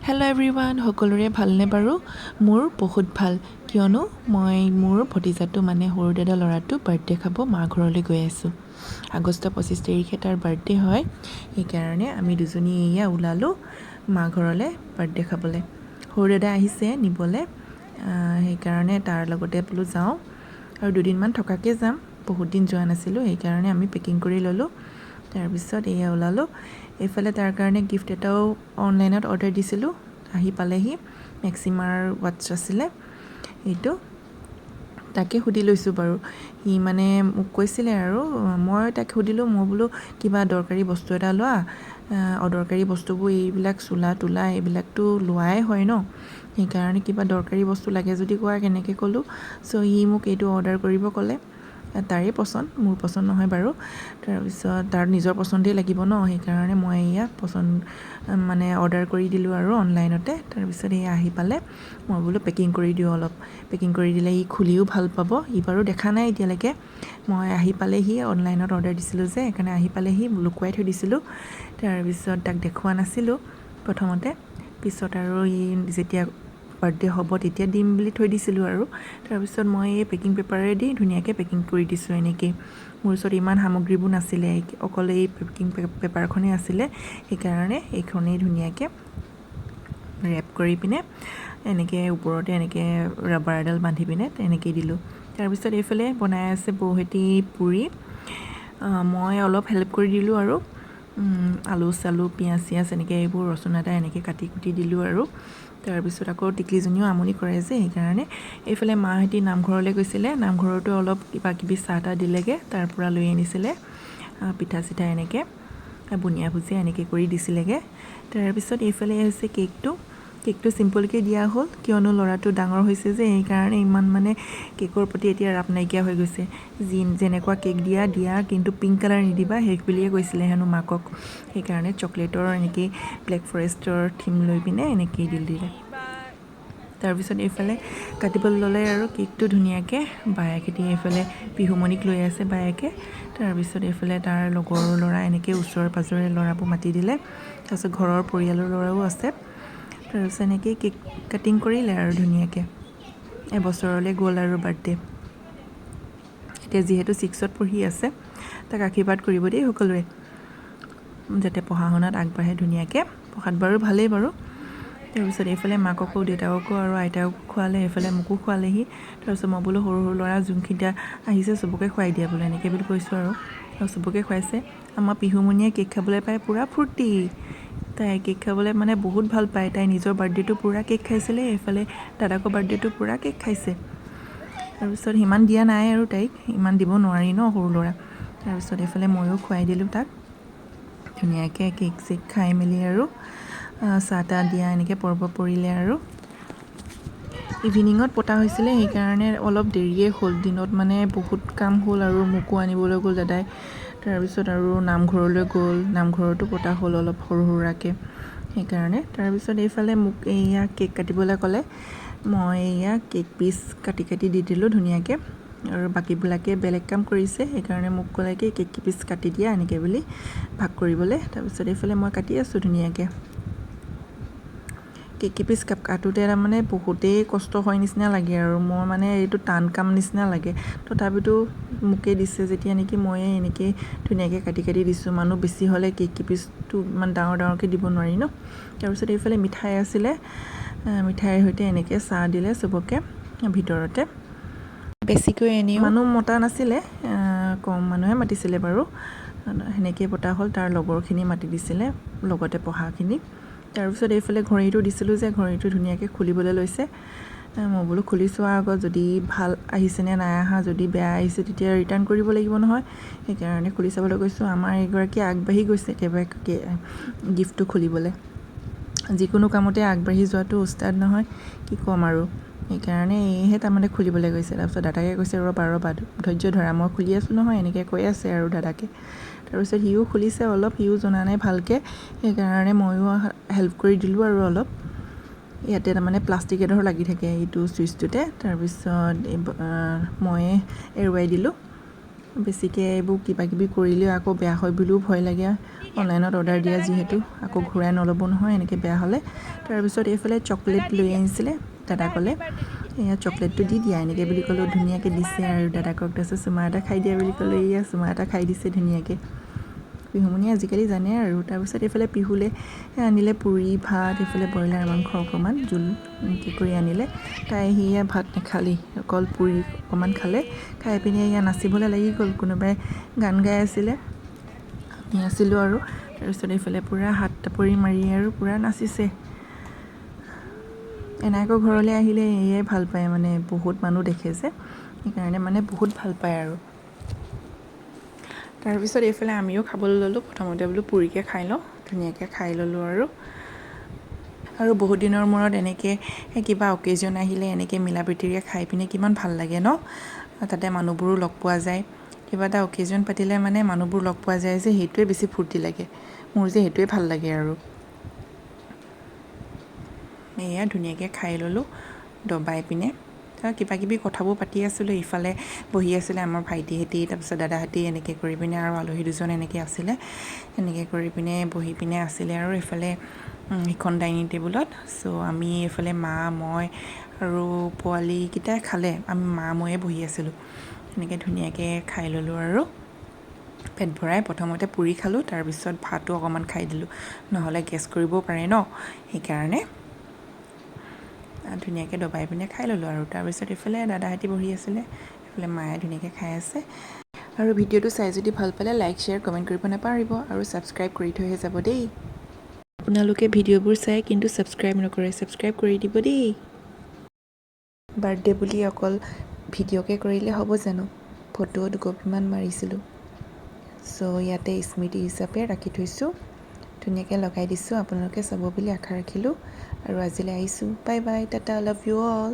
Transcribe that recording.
Hello' everyone, সকলোৰে ভালনে বাৰু? মোৰ বহুত ভাল, কিয়নো মই মোৰ ভতিজাটো মানে সৰু দাদা ল'ৰাটো বাৰ্থডে খাব মাৰ ঘৰলৈ গৈ আছোঁ। আগষ্ট 25 তাৰিখে তাৰ বাৰ্থডে হয়, সেইকাৰণে আমি দুজনী এয়া ওলালোঁ মা ঘৰলৈ বাৰ্থডে খাবলৈ। সৰু দাদা আহিছে নিবলৈ, সেইকাৰণে তাৰ লগতে বোলো যাওঁ আৰু দুদিনমান থকাকৈ যাম। বহুত দিন যোৱা নাছিলোঁ, সেইকাৰণে আমি পেকিং কৰি ল'লোঁ। তাৰপিছত এয়া ওলালোঁ। এইফালে তাৰ কাৰণে গিফ্ট এটাও অনলাইনত অৰ্ডাৰ দিছিলোঁ, আহি পালেহি। মেক্সিমাৰ ৱাটচ আছিলে এইটো, তাকে সুধি লৈছোঁ বাৰু। সি মানে মোক কৈছিলে আৰু মই তাক সুধিলোঁ, মই বোলো কিবা দৰকাৰী বস্তু এটা লোৱা, অদৰকাৰী বস্তুবোৰ এইবিলাক চোলা তোলা এইবিলাকতো লোৱাই হয় ন, সেইকাৰণে কিবা দৰকাৰী বস্তু লাগে যদি কোৱা, কেনেকৈ ক'লোঁ। চ' সি মোক এইটো অৰ্ডাৰ কৰিব ক'লে। তাৰে পচন্দ, মোৰ পচন্দ নহয় বাৰু। তাৰপিছত তাৰ নিজৰ পচন্দেই লাগিব ন, সেইকাৰণে মই এয়া পচন্দ মানে অৰ্ডাৰ কৰি দিলোঁ আৰু অনলাইনতে। তাৰপিছত এয়া আহি পালে, মই বোলো পেকিং কৰি দিওঁ অলপ। পেকিং কৰি দিলে ই খুলিও ভাল পাব। ই বাৰু দেখা নাই এতিয়ালৈকে, মই আহি পালেহি অনলাইনত অৰ্ডাৰ দিছিলোঁ যে, সেইকাৰণে আহি পালেহি লুকুৱাই থৈ দিছিলোঁ। তাৰপিছত তাক দেখুওৱা নাছিলোঁ প্ৰথমতে, পিছত আৰু ই যেতিয়া বাৰ্থডে হ'ব তেতিয়া দিম বুলি থৈ দিছিলোঁ আৰু। তাৰপিছত মই এই পেকিং পেপাৰেৰে দি ধুনীয়াকৈ পেকিং কৰি দিছোঁ এনেকৈয়ে। মোৰ ওচৰত ইমান সামগ্ৰীবোৰ নাছিলে, অকল এই পেকিং পেপাৰখনেই আছিলে, সেইকাৰণে এইখনেই ধুনীয়াকৈ ৰেপ কৰি পিনে এনেকৈ ওপৰতে এনেকৈ ৰাবাৰ এডাল বান্ধি পিনে তেনেকৈ দিলোঁ। তাৰপিছত এইফালে বনাই আছে বৌহেঁতি পুৰি, মই অলপ হেল্প কৰি দিলোঁ আৰু আলু চালু পিঁয়াজ চিয়াজ এনেকৈ এইবোৰ ৰচুন আদা এনেকৈ কাটি কুটি দিলোঁ আৰু। তাৰপিছত আকৌ টিকলিজনীও আমনি কৰে যে, সেইকাৰণে এইফালে মাহঁতি নামঘৰলৈ গৈছিলে, নামঘৰতো অলপ কিবা কিবি চাহ তাহ দিলেগৈ, তাৰ পৰা লৈ আনিছিলে পিঠা চিঠা এনেকৈ বুনিয়া ভুজিয়া এনেকৈ কৰি দিছিলেগৈ। তাৰপিছত এইফালে হৈছে কেকটো চিম্পলকৈ দিয়া হ'ল, কিয়নো ল'ৰাটো ডাঙৰ হৈছে যে, সেইকাৰণে ইমান মানে কেকৰ প্ৰতি এতিয়া ৰাপ নাইকিয়া হৈ গৈছে। যেনেকুৱা কেক দিয়া, কিন্তু পিংক কালাৰ নিদিবা সেই বুলিয়ে কৈছিলে হেনো মাকক। সেইকাৰণে চকলেটৰ এনেকৈ ব্লেক ফৰেষ্টৰ থিম লৈ পিনে এনেকৈয়ে দিলে। তাৰপিছত এইফালে কাটিবলৈ ল'লে আৰু কেকটো ধুনীয়াকৈ। বায়েকেদি এইফালে পিহুমণিক লৈ আছে বায়েকে। তাৰপিছত এইফালে তাৰ লগৰ ল'ৰা এনেকৈ ওচৰে পাঁজৰে ল'ৰাবোৰ মাতি দিলে। তাৰপিছত ঘৰৰ পৰিয়ালৰ ল'ৰাও আছে। তাৰপিছত এনেকৈয়ে কেক কাটিং কৰিলে আৰু ধুনীয়াকৈ। এবছৰলৈ গ'ল আৰু বাৰ্থডে। এতিয়া যিহেতু 6ত পঢ়ি আছে, তাক আশীৰ্বাদ কৰিব দেই সকলোৱে, যাতে পঢ়া শুনাত আগবাঢ়ে ধুনীয়াকৈ। পঢ়াত বাৰু ভালেই বাৰু। তাৰপিছত এইফালে মাককো দেউতাককো আৰু আইতাককো খোৱালে, এইফালে মোকো খোৱালেহি। তাৰপিছত মই বোলো সৰু ল'ৰা যোনকেইটা আহিছে চবকে খুৱাই দিয়া বোলো, এনেকৈ বুলি কৈছোঁ আৰু চবকে খুৱাইছে। আমাৰ পিহুমণিয়ে কেক খাবলৈ পাই পূৰা ফূৰ্তি। তাই কেক খাবলৈ মানে বহুত ভাল পায়। তাই নিজৰ বাৰ্থডেটো পূৰা কেক খাইছিলে, এইফালে দাদাকৰ বাৰ্থডেটো পূৰা কেক খাইছে। তাৰপিছত সিমান দিয়া নাই আৰু তাইক, ইমান দিব নোৱাৰি ন সৰু ল'ৰা। তাৰপিছত এইফালে ময়ো খুৱাই দিলোঁ তাক ধুনীয়াকৈ। কেক চেক খাই মেলি আৰু চাহ তাহ দিয়া এনেকৈ পৰ্ব পৰিলে আৰু। ইভিনিঙত পতা হৈছিলে, সেইকাৰণে অলপ দেৰিয়ে হ'ল। দিনত মানে বহুত কাম হ'ল আৰু মোকো আনিবলৈ গ'ল দাদাই। তাৰপিছত আৰু নামঘৰলৈ গ'ল, নামঘৰতো পতা হ'ল অলপ সৰু সুৰাকৈ, সেইকাৰণে। তাৰপিছত এইফালে মোক এয়া কেক কাটিবলৈ ক'লে, মই এয়া কেক পিচ কাটি দি দিলোঁ ধুনীয়াকৈ। আৰু বাকীবিলাকে বেলেগ কাম কৰিছে, সেইকাৰণে মোক ক'লে কি কেক পিচ কাটি দিয়া এনেকৈ বুলি ভাগ কৰিবলৈ। তাৰপিছত এইফালে মই কাটি আছোঁ ধুনীয়াকৈ। কেক পিচ কাটোতে তাৰমানে বহুতেই কষ্ট হয় নিচিনা লাগে আৰু মোৰ মানে এইটো টান কাম নিচিনা লাগে। তথাপিতো মোকে দিছে যেতিয়া নেকি ময়ে এনেকৈ ধুনীয়াকৈ কাটি দিছোঁ। মানুহ বেছি হ'লে কেক পিচটো ইমান ডাঙৰকৈ দিব নোৱাৰি ন। তাৰপিছত এইফালে মিঠাই আছিলে, মিঠাইৰ সৈতে এনেকৈ চাহ দিলে চবকে ভিতৰতে। বেছিকৈ এনেও মানুহ মতা নাছিলে, কম মানুহে মাতিছিলে বাৰু। সেনেকৈ পতা হ'ল, তাৰ লগৰখিনি মাতি দিছিলে লগতে পঢ়াখিনি। তাৰপিছত এইফালে ঘড়ীটো দিছিলোঁ যে, ঘড়ীটো ধুনীয়াকৈ খুলিবলৈ লৈছে। মই বোলো খুলি চোৱাৰ আগত যদি ভাল আহিছেনে নাই অহা, যদি বেয়া আহিছে তেতিয়া ৰিটাৰ্ণ কৰিব লাগিব নহয়, সেইকাৰণে খুলি চাবলৈ গৈছোঁ। আমাৰ এগৰাকী আগবাঢ়ি গৈছে একেবাৰে গিফ্টটো খুলিবলৈ। যিকোনো কামতে আগবাঢ়ি যোৱাটো উস্তাদ নহয়, কি ক'ম আৰু। সেইকাৰণে এইহে তাৰমানে খুলিবলৈ গৈছে। তাৰপিছত দাদাকে কৈছে ৰ'বা ধৈৰ্য ধৰা, মই খুলি আছোঁ নহয়, এনেকৈ কৈ আছে আৰু দাদাকে। তাৰপিছত সিও খুলিছে অলপ, সিও জনা নাই ভালকৈ, সেইকাৰণে ময়ো হেল্প কৰি দিলোঁ আৰু অলপ। ইয়াতে তাৰমানে প্লাষ্টিক এডোখৰ লাগি থাকে এইটো চুইচটোতে, তাৰপিছত মই এৰুৱাই দিলোঁ। বেছিকৈ এইবোৰ কিবাকিবি কৰিলেও আকৌ বেয়া হয় বুলিও ভয় লাগে অনলাইনত অৰ্ডাৰ দিয়া যিহেতু আকৌ ঘূৰাই নল'ব নহয় এনেকৈ বেয়া হ'লে তাৰপিছত এইফালে চকলেট লৈ আহিছিলে দাদাকলে এয়া চকলেটটো দি দিয়া এনেকৈ বুলি ক'লেও ধুনীয়াকৈ দিছে আৰু দাদাকক তাৰপিছত চুমা এটা খাই দিয়া বুলি ক'লে এয়া চুমা এটা খাই দিছে ধুনীয়াকৈ পিহুমণি আজিকালি জানে আৰু তাৰপিছত এইফালে পিহুলে আনিলে পুৰি ভাত এইফালে ব্ৰইলাৰ মাংস অকণমান জোল এনেকৈ কৰি আনিলে তাই সেয়া ভাত নাখালেই অকল পুৰি অকণমান খালে খাই পিনি এয়া নাচিবলৈ লাগি গ'ল কোনোবাই গান গাই আছিলে আমি আছিলোঁ আৰু তাৰপিছত এইফালে পূৰা হাত টাপৰি মাৰি আৰু পূৰা নাচিছে এনাইকৰ ঘৰলৈ আহিলে এয়াই ভাল পায় মানে বহুত মানুহ দেখে যে সেইকাৰণে মানে বহুত ভাল পায় আৰু তাৰপিছত এইফালে আমিও খাবলৈ ল'লোঁ প্ৰথমতে বোলো পুৰিকে খাই লওঁ ধুনীয়াকৈ খাই ল'লোঁ আৰু বহুত দিনৰ মূৰত এনেকৈ কিবা অকেজন আহিলে এনেকৈ মিলা প্ৰীতিৰে খাই পিনে কিমান ভাল লাগে ন তাতে মানুহবোৰো লগ পোৱা যায় কিবা এটা অকেজন পাতিলে মানে মানুহবোৰ লগ পোৱা যায় যে সেইটোৱে বেছি ফূৰ্তি লাগে মোৰ যে সেইটোৱে ভাল লাগে আৰু এয়া ধুনীয়াকৈ খাই ল'লোঁ দবাই পিনে কিবা কিবি কথাবোৰ পাতি আছিলোঁ ইফালে বহি আছিলে আমাৰ ভাইটিহঁতি তাৰপিছত দাদাহঁতি এনেকৈ কৰি পিনে আৰু আলহী দুজন এনেকৈ আছিলে এনেকৈ কৰি পিনে বহি পিনে আছিলে আৰু এইফালে সিখন ডাইনিং টেবুলত চ' আমি এইফালে মা মই আৰু পোৱালীকেইটাই খালে আমি মা ময়ে বহি আছিলোঁ এনেকৈ ধুনীয়াকৈ খাই ল'লোঁ আৰু পেট ভৰাই প্ৰথমতে পুৰি খালোঁ তাৰপিছত ভাতো অকণমান খাই দিলোঁ নহ'লে গেছ কৰিবও পাৰে ন সেইকাৰণে ধুনীয়াকৈ দবাই পিনে খাই ল'লোঁ আৰু তাৰপিছত এইফালে দাদাহঁতি বহি আছিলে এইফালে মায়ে ধুনীয়াকৈ খাই আছে আৰু ভিডিঅ'টো চাই যদি ভাল পালে লাইক শ্বেয়াৰ কমেণ্ট কৰিব নাপাহৰিব আৰু ছাবস্ক্ৰাইব কৰি থৈহে যাব দেই আপোনালোকে ভিডিঅ'বোৰ চাই কিন্তু ছাবস্ক্ৰাইব নকৰে ছাবস্ক্ৰাইব কৰি দিব দেই বাৰ্থডে বুলি অকল ভিডিঅ'কে কৰিলে হ'ব জানো ফটো দুকপিমান মাৰিছিলোঁ চ' ইয়াতে স্মৃতি হিচাপে ৰাখি থৈছোঁ ধুনীয়াকৈ লগাই দিছোঁ আপোনালোকে চাব বুলি আশা ৰাখিলোঁ আৰু আজিলৈ আহিছোঁ bye bye Tata love you all